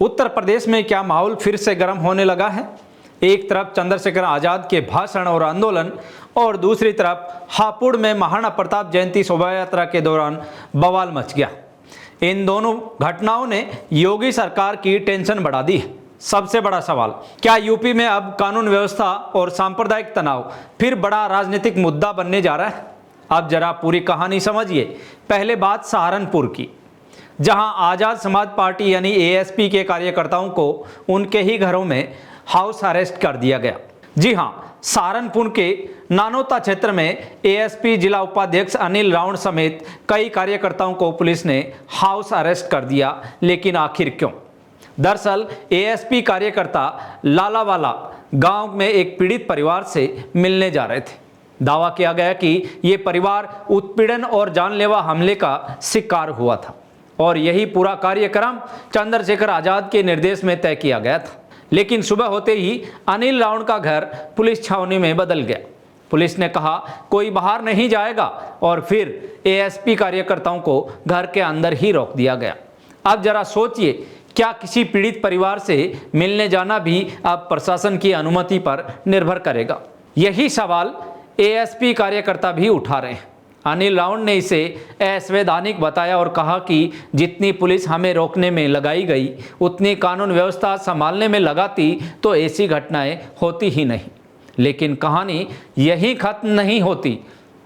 उत्तर प्रदेश में क्या माहौल फिर से गर्म होने लगा है? एक तरफ चंद्रशेखर आजाद के भाषण और आंदोलन और दूसरी तरफ हापुड़ में महाराणा प्रताप जयंती शोभा यात्रा के दौरान बवाल मच गया। इन दोनों घटनाओं ने योगी सरकार की टेंशन बढ़ा दी है। सबसे बड़ा सवाल, क्या यूपी में अब कानून व्यवस्था और सांप्रदायिक तनाव फिर बड़ा राजनीतिक मुद्दा बनने जा रहा है? अब जरा पूरी कहानी समझिए। पहले बात सहारनपुर की, जहां आजाद समाज पार्टी यानी एएसपी के कार्यकर्ताओं को उनके ही घरों में हाउस अरेस्ट कर दिया गया। जी हां, सहारनपुर के नानोता क्षेत्र में एएसपी जिला उपाध्यक्ष अनिल राउंड समेत कई कार्यकर्ताओं को पुलिस ने हाउस अरेस्ट कर दिया। लेकिन आखिर क्यों? दरअसल एएसपी कार्यकर्ता लालावाला गांव में एक पीड़ित परिवार से मिलने जा रहे थे। दावा किया गया कि ये परिवार उत्पीड़न और जानलेवा हमले का शिकार हुआ था और यही पूरा कार्यक्रम चंद्रशेखर आजाद के निर्देश में तय किया गया था। लेकिन सुबह होते ही अनिल राउंड का घर पुलिस छावनी में बदल गया। पुलिस ने कहा कोई बाहर नहीं जाएगा और फिर एएसपी कार्यकर्ताओं को घर के अंदर ही रोक दिया गया। अब जरा सोचिए, क्या किसी पीड़ित परिवार से मिलने जाना भी अब प्रशासन की अनुमति पर निर्भर करेगा? यही सवाल एएसपी कार्यकर्ता भी उठा रहे हैं। अनिल राउंड ने इसे असंवैधानिक बताया और कहा कि जितनी पुलिस हमें रोकने में लगाई गई उतनी कानून व्यवस्था संभालने में लगाती तो ऐसी घटनाएं होती ही नहीं। लेकिन कहानी यही खत्म नहीं होती।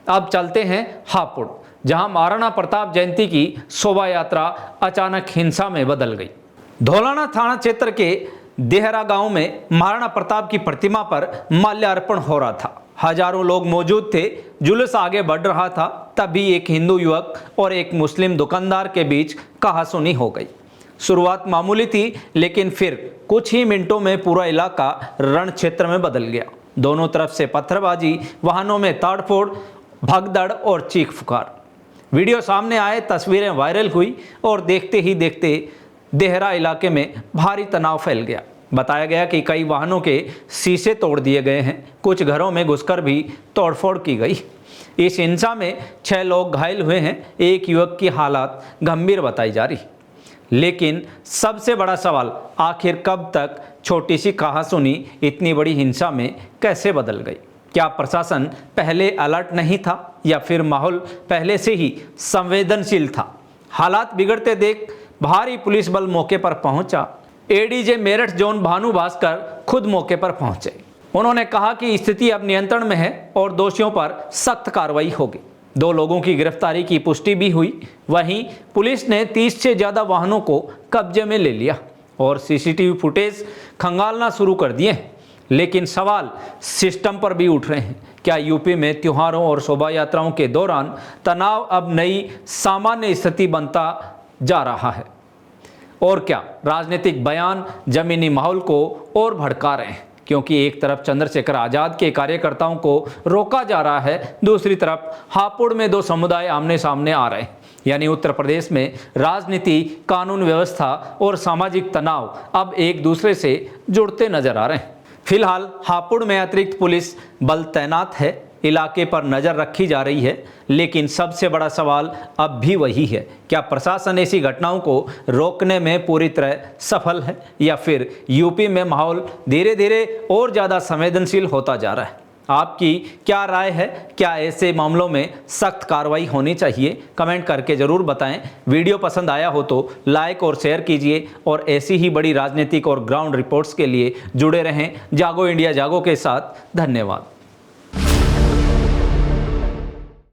अब चलते हैं हापुड़, जहां महाराणा प्रताप जयंती की शोभा यात्रा अचानक हिंसा में बदल गई। धौलाना थाना क्षेत्र के देहरा गांव में महाराणा प्रताप की प्रतिमा पर माल्यार्पण हो रहा था। हजारों लोग मौजूद थे। जुलूस आगे बढ़ रहा था, तभी एक हिंदू युवक और एक मुस्लिम दुकानदार के बीच कहासुनी हो गई। शुरुआत मामूली थी, लेकिन फिर कुछ ही मिनटों में पूरा इलाका रण क्षेत्र में बदल गया। दोनों तरफ से पत्थरबाजी, वाहनों में ताड़फोड़, भगदड़ और चीख पुकार। वीडियो सामने आए, तस्वीरें वायरल हुई और देखते ही देखते देहरा इलाके में भारी तनाव फैल गया। बताया गया कि कई वाहनों के शीशे तोड़ दिए गए हैं। कुछ घरों में घुसकर भी तोड़फोड़ की गई। इस हिंसा में 6 लोग घायल हुए हैं। एक युवक की हालत गंभीर बताई जा रही। लेकिन सबसे बड़ा सवाल, आखिर कब तक छोटी सी कहासुनी इतनी बड़ी हिंसा में कैसे बदल गई? क्या प्रशासन पहले अलर्ट नहीं था या फिर माहौल पहले से ही संवेदनशील था? हालात बिगड़ते देख भारी पुलिस बल मौके पर पहुंचा। एडीजे मेरठ जोन भानु भास्कर खुद मौके पर पहुंचे। उन्होंने कहा कि स्थिति अब नियंत्रण में है और दोषियों पर सख्त कार्रवाई होगी। 2 लोगों की गिरफ्तारी की पुष्टि भी हुई। वहीं पुलिस ने 30 से ज्यादा वाहनों को कब्जे में ले लिया और सीसीटीवी फुटेज खंगालना शुरू कर दिए। लेकिन सवाल सिस्टम पर भी उठ रहे हैं। क्या यूपी में त्योहारों और शोभा यात्राओं के दौरान तनाव अब नई सामान्य स्थिति बनता जा रहा है? और क्या राजनीतिक बयान जमीनी माहौल को और भड़का रहे हैं? क्योंकि एक तरफ चंद्रशेखर आजाद के कार्यकर्ताओं को रोका जा रहा है, दूसरी तरफ हापुड़ में 2 समुदाय आमने सामने आ रहे हैं। यानी उत्तर प्रदेश में राजनीति, कानून व्यवस्था और सामाजिक तनाव अब एक दूसरे से जुड़ते नजर आ रहे हैं। फिलहाल हापुड़ में अतिरिक्त पुलिस बल तैनात है, इलाके पर नजर रखी जा रही है। लेकिन सबसे बड़ा सवाल अब भी वही है, क्या प्रशासन ऐसी घटनाओं को रोकने में पूरी तरह सफल है या फिर यूपी में माहौल धीरे धीरे और ज़्यादा संवेदनशील होता जा रहा है? आपकी क्या राय है? क्या ऐसे मामलों में सख्त कार्रवाई होनी चाहिए? कमेंट करके ज़रूर बताएं। वीडियो पसंद आया हो तो लाइक और शेयर कीजिए और ऐसी ही बड़ी राजनीतिक और ग्राउंड रिपोर्ट्स के लिए जुड़े रहें जागो इंडिया जागो के साथ। धन्यवाद।